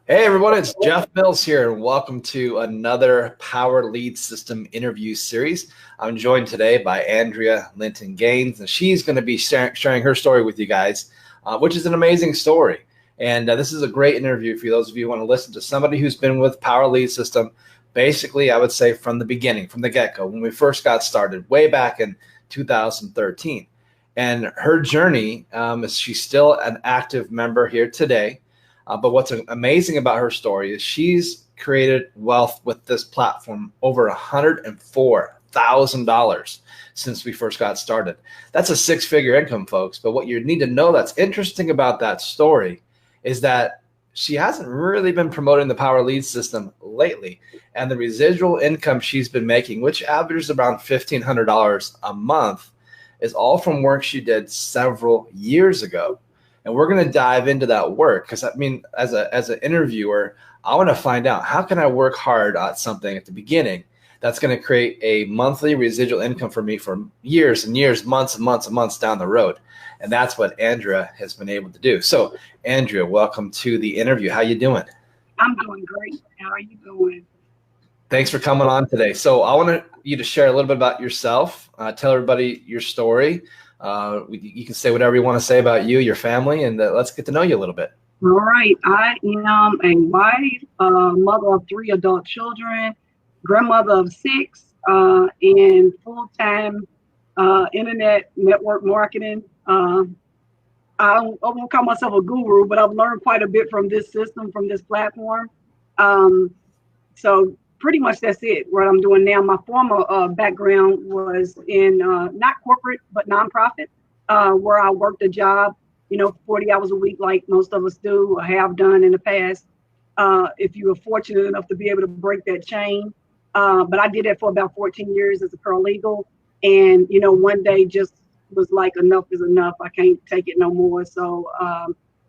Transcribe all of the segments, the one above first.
Hey everyone, it's Jeff Mills here, and welcome to another Power Lead System interview series. I'm joined today by Andrea Linton Gaines, and she's going to be sharing her story with you guys, which is an amazing story. And this is a great interview for those of you who want to listen to somebody who's been with Power Lead System, basically, I would say from the beginning, from the get-go, when we first got started, way back in 2013. And her journey is she's still an active member here today. But what's amazing about her story is she's created wealth with this platform over $104,000 since we first got started. That's a six-figure income, folks. But what you need to know that's interesting about that story is that she hasn't really been promoting the Power Lead System lately. And the residual income she's been making, which averages around $1,500 a month, is all from work she did several years ago. And we're going to dive into that work because, I mean, as an interviewer, I want to find out how can I work hard at something at the beginning that's going to create a monthly residual income for me for years and years, months and months and months down the road. And that's what Andrea has been able to do. So, Andrea, welcome to the interview. How you doing? I'm doing great. How are you doing? Thanks for coming on today. So I want you to share a little bit about yourself. Tell everybody your story. You can say whatever you want to say about you, your family, and let's get to know you a little bit. All right. I am a wife, mother of 3 adult children, grandmother of 6, and full-time internet network marketing. I won't call myself a guru, but I've learned quite a bit from this system, from this platform. So pretty much that's it, what I'm doing now. My former background was in not corporate, but nonprofit, where I worked a job, 40 hours a week, like most of us do or have done in the past, if you were fortunate enough to be able to break that chain. But I did that for about 14 years as a paralegal. And, one day just was like, enough is enough. I can't take it no more. So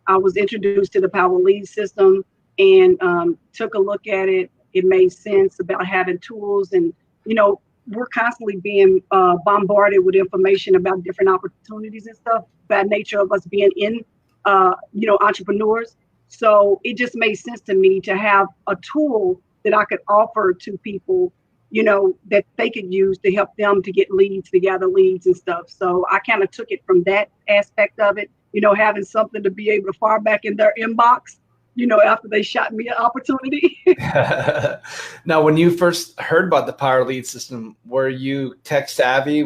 I was introduced to the Power Lead System and took a look at it. It made sense about having tools, and we're constantly being bombarded with information about different opportunities and stuff by nature of us being in entrepreneurs. So it just made sense to me to have a tool that I could offer to people, that they could use to help them to get leads, to gather leads and stuff. So I kind of took it from that aspect of it, having something to be able to fire back in their inbox, after they shot me an opportunity. Now, when you first heard about the Power Lead System, were you tech savvy?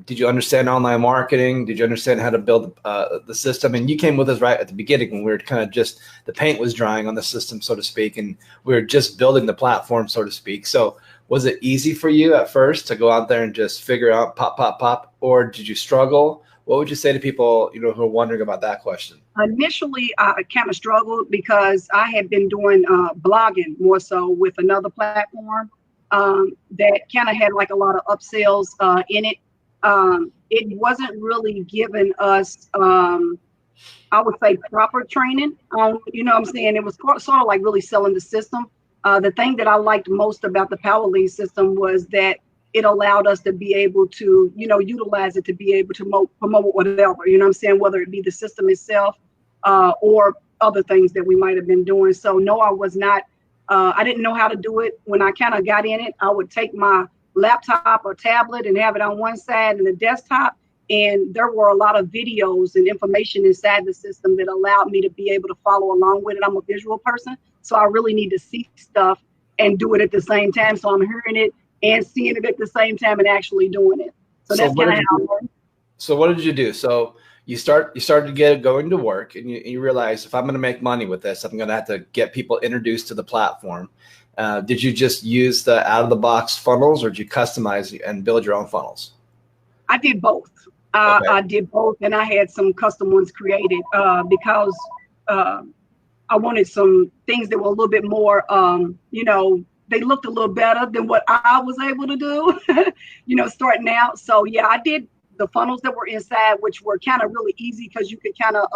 Did you understand online marketing? Did you understand how to build the system? And you came with us right at the beginning when we were kind of just, the paint was drying on the system, so to speak, and we were just building the platform, so to speak. So was it easy for you at first to go out there and just figure out pop, or did you struggle? What would you say to people, who are wondering about that question? Initially, I kind of struggled because I had been doing blogging more so with another platform that kind of had like a lot of upsells in it. It wasn't really giving us, I would say, proper training. What I'm saying? It was sort of like really selling the system. The thing that I liked most about the Power Lead System was that it allowed us to be able to, utilize it to be able to promote whatever, whether it be the system itself or other things that we might have been doing. So no, I was not, I didn't know how to do it. When I kind of got in it, I would take my laptop or tablet and have it on one side and the desktop. And there were a lot of videos and information inside the system that allowed me to be able to follow along with it. I'm a visual person, so I really need to see stuff and do it at the same time. So I'm hearing it and seeing it at the same time and actually doing it. So that's kind of how it works. So what did you do? So you started to get going to work, and you realize, if I'm going to make money with this, I'm going to have to get people introduced to the platform. Did you just use the out-of-the-box funnels, or did you customize and build your own funnels? I did both. Okay. I did both, and I had some custom ones created because I wanted some things that were a little bit more, they looked a little better than what I was able to do, starting out. So yeah, I did the funnels that were inside, which were kind of really easy because you could kind of,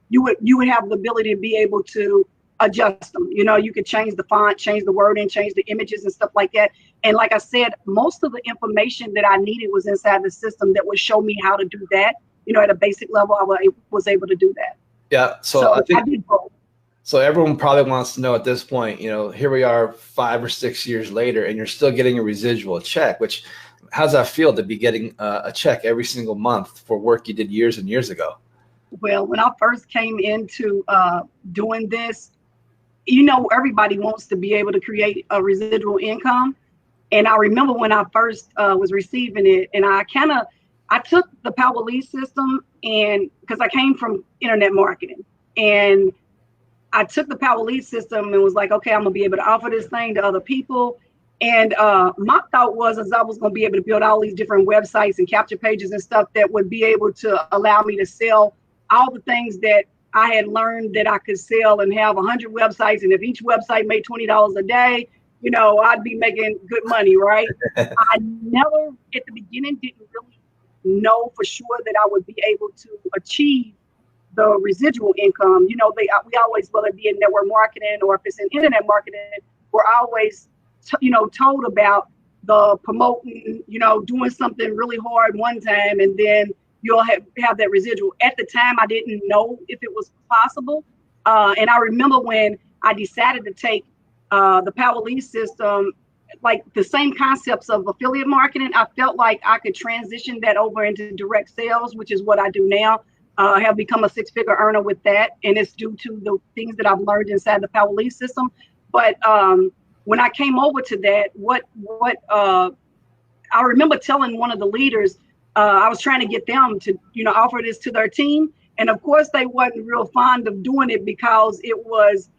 you would have the ability to be able to adjust them. You could change the font, change the wording, change the images and stuff like that. And like I said, most of the information that I needed was inside the system that would show me how to do that. At a basic level, I was able to do that. Yeah. So I think, I did both. So everyone probably wants to know at this point, here we are 5 or 6 years later, and you're still getting a residual check, which, how's that feel to be getting a check every single month for work you did years and years ago? Well, when I first came into doing this, everybody wants to be able to create a residual income. And I remember when I first was receiving it, and I took the Power Lead System, and because I came from internet marketing, and I took the Power Lead System and was like, okay, I'm gonna be able to offer this thing to other people. And my thought was, as I was gonna be able to build all these different websites and capture pages and stuff that would be able to allow me to sell all the things that I had learned that I could sell, and have 100 websites. And if each website made $20 a day, I'd be making good money, right? I never, at the beginning, didn't really know for sure that I would be able to achieve the residual income. We always, whether it be in network marketing or if it's in internet marketing, we're always, told about the promoting, doing something really hard one time, and then you'll have that residual. At the time, I didn't know if it was possible. And I remember when I decided to take the Power Lead System, like the same concepts of affiliate marketing, I felt like I could transition that over into direct sales, which is what I do now. I have become a 6-figure earner with that, and it's due to the things that I've learned inside the Power Lead System. But when I came over to that, I remember telling one of the leaders, I was trying to get them to, offer this to their team. And of course, they wasn't real fond of doing it because it was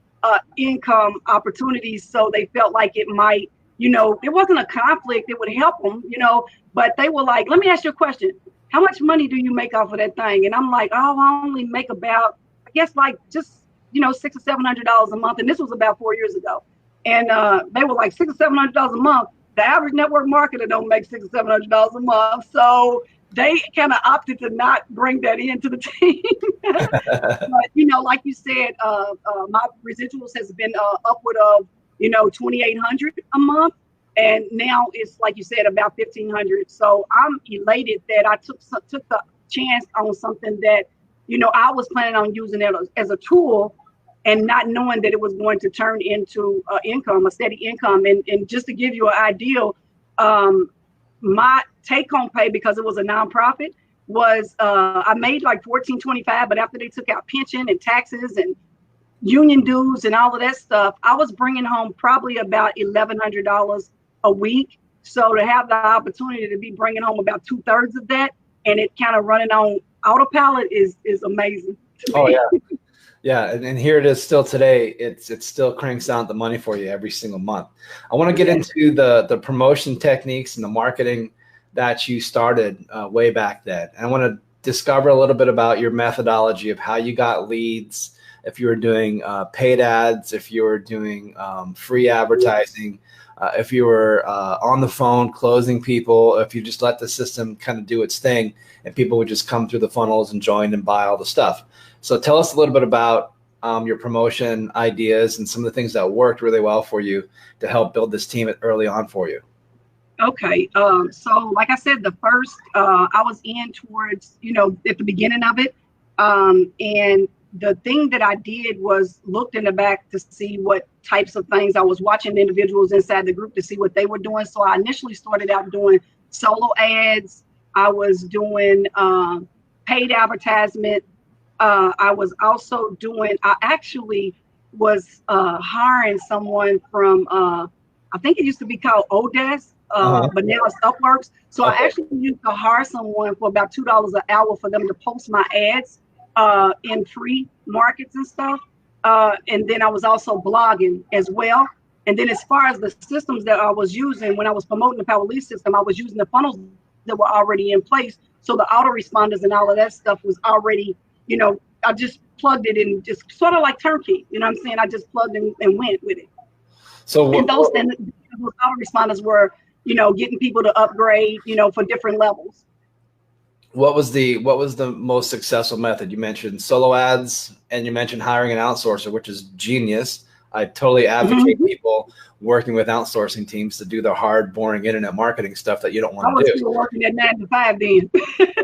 income opportunities. So they felt like it might, it wasn't a conflict. It would help them, but they were like, let me ask you a question. How much money do you make off of that thing? And I'm like, oh, I only make about, I guess, like just, $600 or $700 a month. And this was about 4 years ago. And they were like, $600 or $700 a month. The average network marketer don't make $600 or $700 a month. So they kind of opted to not bring that into the team. But, like you said, my residuals has been upward of, 2,800 a month. And now it's, like you said, about 1,500. So I'm elated that I took the chance on something that, I was planning on using it as a tool, and not knowing that it was going to turn into income, a steady income. And just to give you an idea, my take-home pay, because it was a nonprofit, was I made like $1,425, but after they took out pension and taxes and union dues and all of that stuff, I was bringing home probably about $1,100 a week. So to have the opportunity to be bringing home about 2/3 of that, and it kind of running on autopilot is amazing. Oh yeah. Yeah, and here it is still today. It still cranks out the money for you every single month. I want to get into the promotion techniques and the marketing that you started way back then. And I want to discover a little bit about your methodology of how you got leads, if you were doing paid ads, if you were doing free advertising, if you were on the phone closing people, if you just let the system kind of do its thing and people would just come through the funnels and join and buy all the stuff. So tell us a little bit about your promotion ideas and some of the things that worked really well for you to help build this team early on for you. Okay. So like I said, the first, I was in towards, at the beginning of it. And the thing that I did was looked in the back to see what types of things. I was watching individuals inside the group to see what they were doing. So I initially started out doing solo ads. I was doing paid advertisement. I was also doing, I actually was hiring someone from, I think it used to be called Odesk, but now it's Upworks. So I actually used to hire someone for about $2 an hour for them to post my ads in free markets and stuff. And then I was also blogging as well. And then as far as the systems that I was using, when I was promoting the Power Lead System, I was using the funnels that were already in place. So the autoresponders and all of that stuff was already, I just plugged it in, just sort of like turnkey. You know what I'm saying? I just plugged in and went with it. So and those autoresponders were, getting people to upgrade, for different levels. What was the most successful method? You mentioned solo ads and you mentioned hiring an outsourcer, which is genius. I totally advocate people working with outsourcing teams to do the hard, boring internet marketing stuff that you don't want to do. I was still working at 9 to 5 then.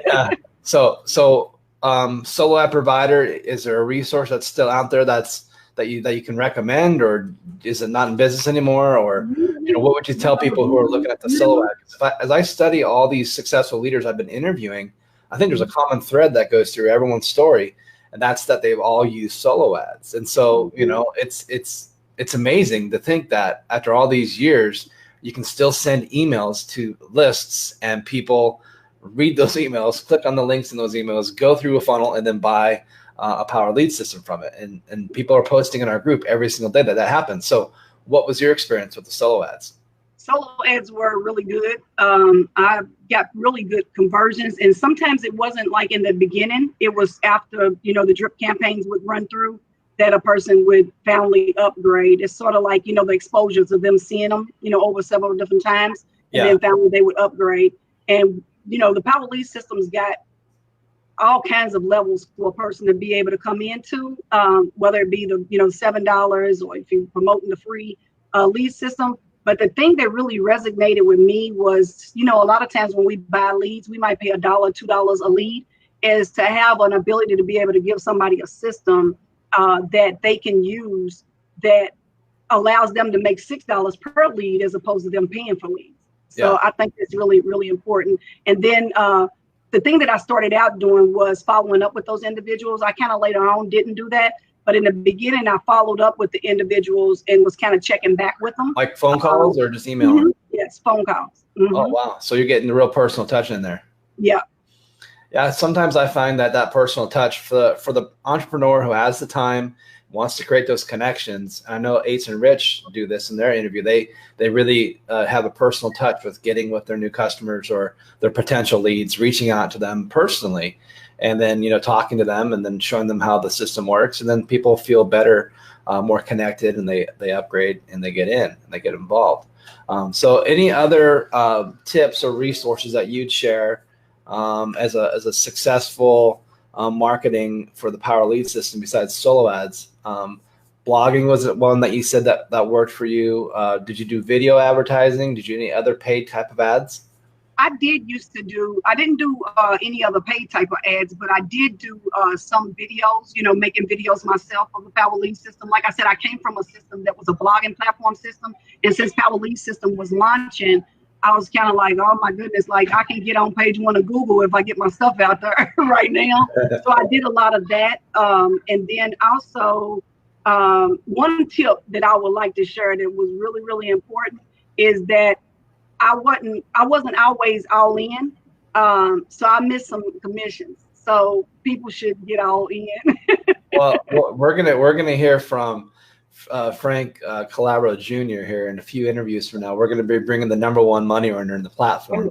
Yeah. So solo ad provider, is there a resource that's still out there that's that you can recommend, or is it not in business anymore? Or what would you tell people who are looking at the solo ad? As I study all these successful leaders I've been interviewing, I think there's a common thread that goes through everyone's story, and that's that they've all used solo ads. And so it's amazing to think that after all these years, you can still send emails to lists, and people read those emails, click on the links in those emails, go through a funnel, and then buy a Power Lead System from it. And people are posting in our group every single day that happens. So what was your experience with the solo ads? Solo ads were really good. I got really good conversions, and sometimes it wasn't like in the beginning. It was after, the drip campaigns would run through that a person would finally upgrade. It's sort of like, the exposures of them seeing them, over several different times, and then finally they would upgrade. And, the Power Lead Systems got all kinds of levels for a person to be able to come into, whether it be the, $7, or if you're promoting the free lead system. But the thing that really resonated with me was, a lot of times when we buy leads, we might pay $1, $2 a lead, is to have an ability to be able to give somebody a system that they can use that allows them to make $6 per lead as opposed to them paying for leads. So I think it's really, really important. And then the thing that I started out doing was following up with those individuals. I kind of later on didn't do that. But in the beginning, I followed up with the individuals and was kind of checking back with them. Like phone calls or just email? Yes, phone calls. Oh, wow. So you're getting the real personal touch in there. Yeah. Yeah, sometimes I find that personal touch for the entrepreneur who has the time, wants to create those connections. I know Ace and Rich do this in their interview. They really have a personal touch with getting with their new customers or their potential leads, reaching out to them personally, and then talking to them and then showing them how the system works. And then people feel better, more connected, and they upgrade and they get in and they get involved. So any other tips or resources that you'd share as a successful marketing for the Power Lead System besides solo ads? Blogging was it one that you said that worked for you? Did you do video advertising? Did you do any other paid type of ads? I didn't do any other paid type of ads, but I did do some videos, making videos myself of the Power Lead System. Like I said, I came from a system that was a blogging platform system. And since Power Lead System was launching, I was kind of like, oh my goodness, like I can get on page 1 of Google if I get my stuff out there right now. So I did a lot of that. And then also one tip that I would like to share that was really, really important is that I wasn't always all in. So I missed some commissions. So people should get all in. Well, we're gonna hear from Frank Calabro Jr. here in a few interviews from now. We're going to be bringing the #1 money earner in the platform,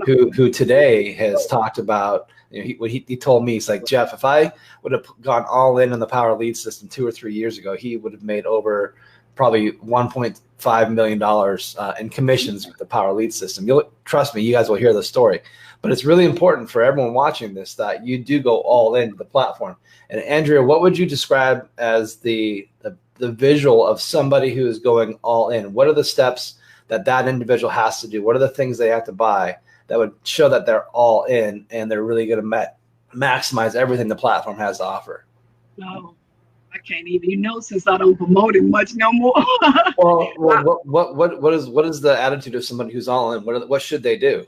who today has talked about. He told me, he's like, Jeff, if I would have gone all in on the Power Lead System 2 or 3 years ago, he would have made over probably $1.5 million in commissions with the Power Lead System. You'll trust me, you guys will hear the story. But it's really important for everyone watching this that you do go all into the platform. And Andrea, what would you describe as the visual of somebody who is going all in? What are the steps that individual has to do? What are the things they have to buy that would show that they're all in and they're really going to maximize everything the platform has to offer? No, I can't even, since I don't promote it much no more. well, what is the attitude of somebody who's all in? What should they do?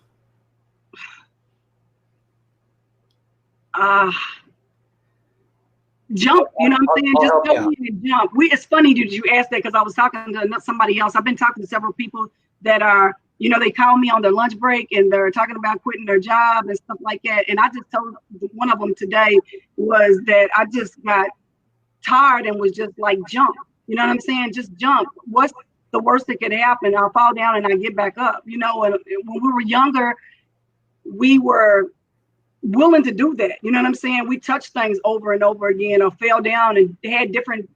Jump, what I'm saying? Just go in and jump. It's funny that you asked that because I was talking to somebody else. I've been talking to several people that are, they call me on their lunch break and they're talking about quitting their job and stuff like that. And I just told one of them today was that I just got tired and was just like, jump. You know what I'm saying? Just jump. What's the worst that could happen? I'll fall down and I get back up. And when we were younger, we were willing to do that. You know what I'm saying? We touched things over and over again or fell down and had different,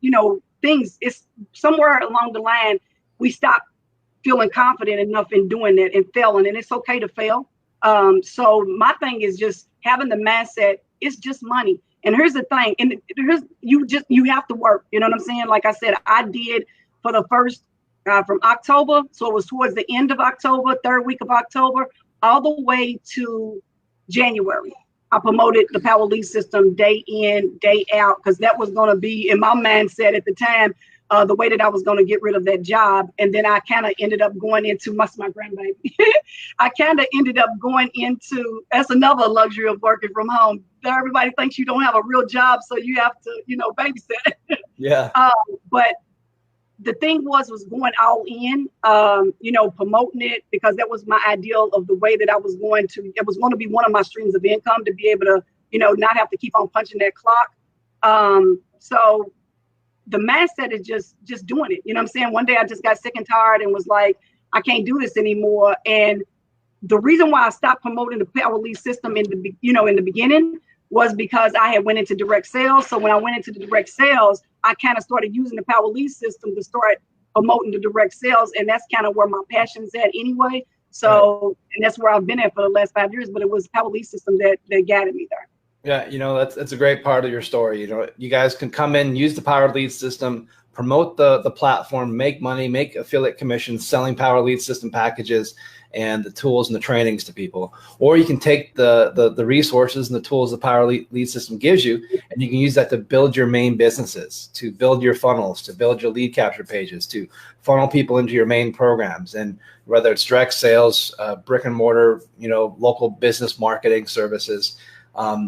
things. It's somewhere along the line, we stopped feeling confident enough in doing that and failing, and it's okay to fail. So my thing is just having the mindset, it's just money. And here's the thing, and you have to work. You know what I'm saying? Like I said, I did for the first, from October. So it was towards the end of October, 3rd week of October, all the way to January. I promoted the Power Lead System day in, day out, because that was going to be in my mindset at the time, the way that I was going to get rid of that job. And then I kind of ended up going into my grandbaby. I kind of ended up going into, that's another luxury of working from home. Everybody thinks you don't have a real job, so you have to, babysit. Yeah. But the thing was going all in, promoting it, because that was my ideal of the way that I was going to, it was going to be one of my streams of income to be able to, not have to keep on punching that clock. So the mindset is just doing it. You know what I'm saying? One day I just got sick and tired and was like, I can't do this anymore. And the reason why I stopped promoting the Power Lead System in the beginning was because I had went into direct sales. So when I went into the direct sales, I kind of started using the Power Lead System to start promoting the direct sales. And that's kind of where my passion's at anyway. So, right. And that's where I've been at for the last 5 years, but it was Power Lead System that guided me there. Yeah, that's a great part of your story. You guys can come in, use the Power Lead System, promote the platform, make money, make affiliate commissions, selling Power Lead System packages and the tools and the trainings to people. Or you can take the resources and the tools the Power Lead System gives you, and you can use that to build your main businesses, to build your funnels, to build your lead capture pages, to funnel people into your main programs. And whether it's direct sales, brick and mortar, local business marketing services,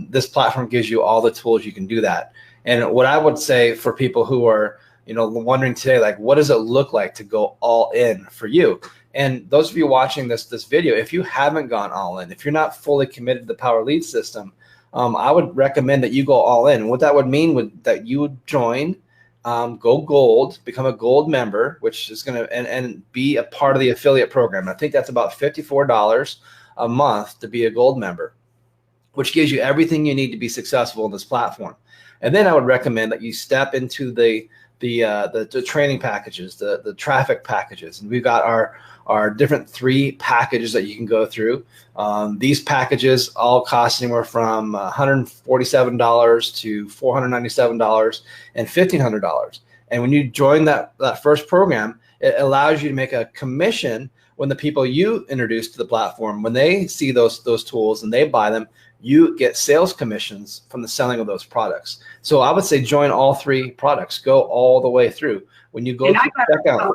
this platform gives you all the tools you can do that. And what I would say for people who are, wondering today, like, what does it look like to go all in for you? And those of you watching this video, if you haven't gone all in, if you're not fully committed to the Power Lead System, I would recommend that you go all in. What that would mean would that you would join, go gold, become a gold member, which is going to and be a part of the affiliate program. I think that's about $54 a month to be a gold member, which gives you everything you need to be successful in this platform. And then I would recommend that you step into the training packages, the traffic packages. And we've got our different 3 packages that you can go through. These packages all cost anywhere from $147 to $497 and $1,500. And when you join that first program, it allows you to make a commission when the people you introduce to the platform, when they see those tools and they buy them, you get sales commissions from the selling of those products. So I would say join all 3 products, go all the way through. When you go to checkout,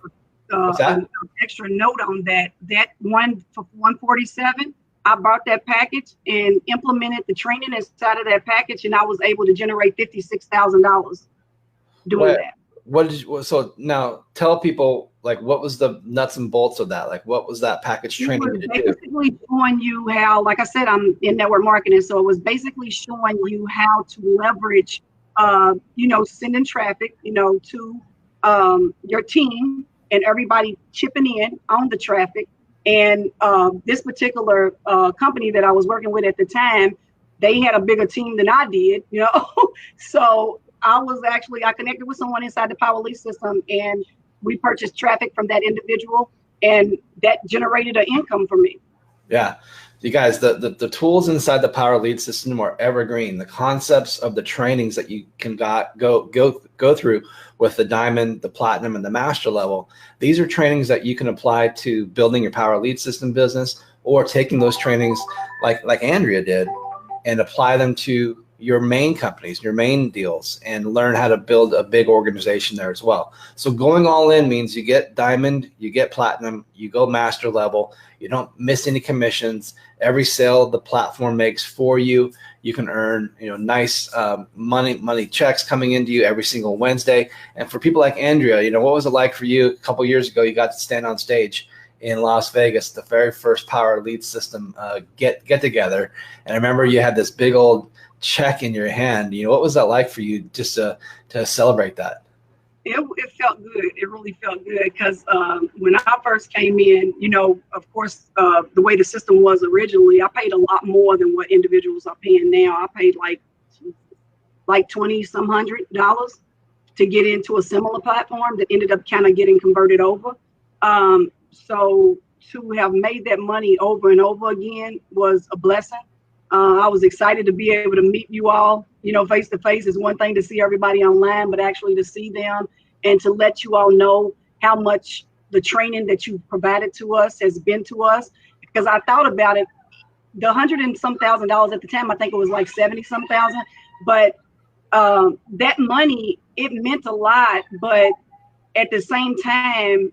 an extra note on that one for $147, I bought that package and implemented the training inside of that package, and I was able to generate $56,000 doing that. So now tell people, like, what was the nuts and bolts of that? Like, what was that package training to do? Basically showing you how, like I said, I'm in network marketing. So it was basically showing you how to leverage, sending traffic, to your team and everybody chipping in on the traffic. And this particular company that I was working with at the time, they had a bigger team than I did, So I connected with someone inside the Power Lead System, and we purchased traffic from that individual, and that generated an income for me. Yeah. You guys, the tools inside the Power Lead System are evergreen. The concepts of the trainings that you can go through with the Diamond, the Platinum, and the Master level, these are trainings that you can apply to building your Power Lead System business, or taking those trainings like Andrea did and apply them to your main companies, your main deals, and learn how to build a big organization there as well. So going all in means you get Diamond, you get Platinum, you go Master level, you don't miss any commissions. Every sale the platform makes for you, you can earn nice money checks coming into you every single Wednesday. And for people like Andrea, what was it like for you a couple years ago? You got to stand on stage in Las Vegas, the very first Power Lead System get together. And I remember you had this big old check in your hand. What was that like for you, just to celebrate that? It felt good. It really felt good, because when I first came in, of course, the way the system was originally, I paid a lot more than what individuals are paying now. I paid like $20-some hundred to get into a similar platform that ended up kind of getting converted over. So to have made that money over and over again was a blessing. I was excited to be able to meet you all, face to face. Is one thing to see everybody online, but actually to see them and to let you all know how much the training that you provided to us has been to us. Because I thought about it, the $100 and some thousand at the time, I think it was like 70 some thousand, but that money, it meant a lot. But at the same time,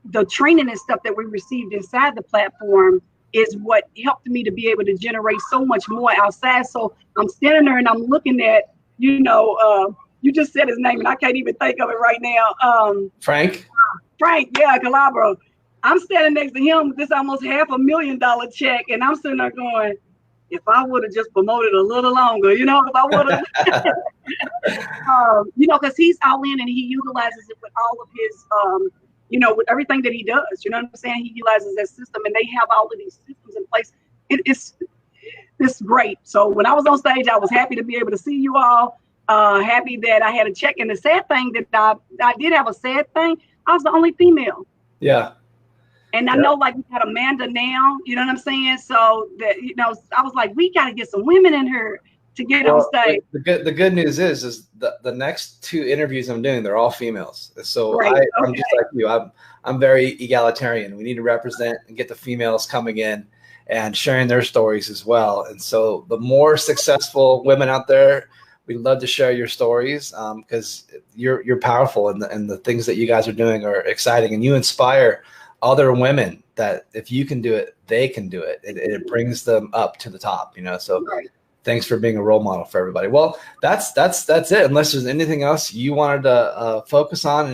the training and stuff that we received inside the platform is what helped me to be able to generate so much more outside. So I'm standing there and I'm looking at, you know, you just said his name and I can't even think of it right now. Frank, yeah, Calabro. I'm standing next to him with this almost $500,000 check, and I'm sitting there going, if I would have just promoted a little longer, you know, if I would have, you know, because he's all in and he utilizes it with all of his, you know, with everything that he does, you know what I'm saying? He utilizes that system, and they have all of these systems in place. It's great. So when I was on stage, I was happy to be able to see you all, happy that I had a check. And the sad thing that I did have a sad thing, I was the only female. Yeah. And I know, like, we got Amanda now, you know what I'm saying? So that, you know, I was like, we got to get some women in here to get on stage. The good news is the next 2 interviews I'm doing, they're all females. So right. I'm just like you. I'm very egalitarian. We need to represent and get the females coming in and sharing their stories as well. And so the more successful women out there, we'd love to share your stories, because you're powerful, and the things that you guys are doing are exciting, and you inspire other women that if you can do it, they can do it. It brings them up to the top, you know. So thanks for being a role model for everybody. Well, that's it. Unless there's anything else you wanted to focus on,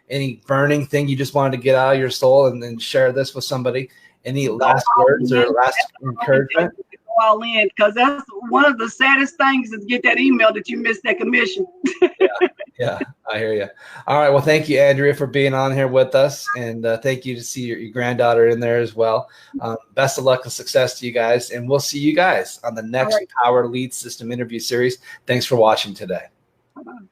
any burning thing you just wanted to get out of your soul and then share this with somebody. Any last words or last encouragement? All in, because that's one of the saddest things is get that email that you missed that commission. Yeah, I hear you. All right, well, thank you, Andrea, for being on here with us, and thank you to see your granddaughter in there as well. Best of luck and success to you guys, and we'll see you guys on the next Power Lead System interview series. Thanks for watching today. Bye-bye.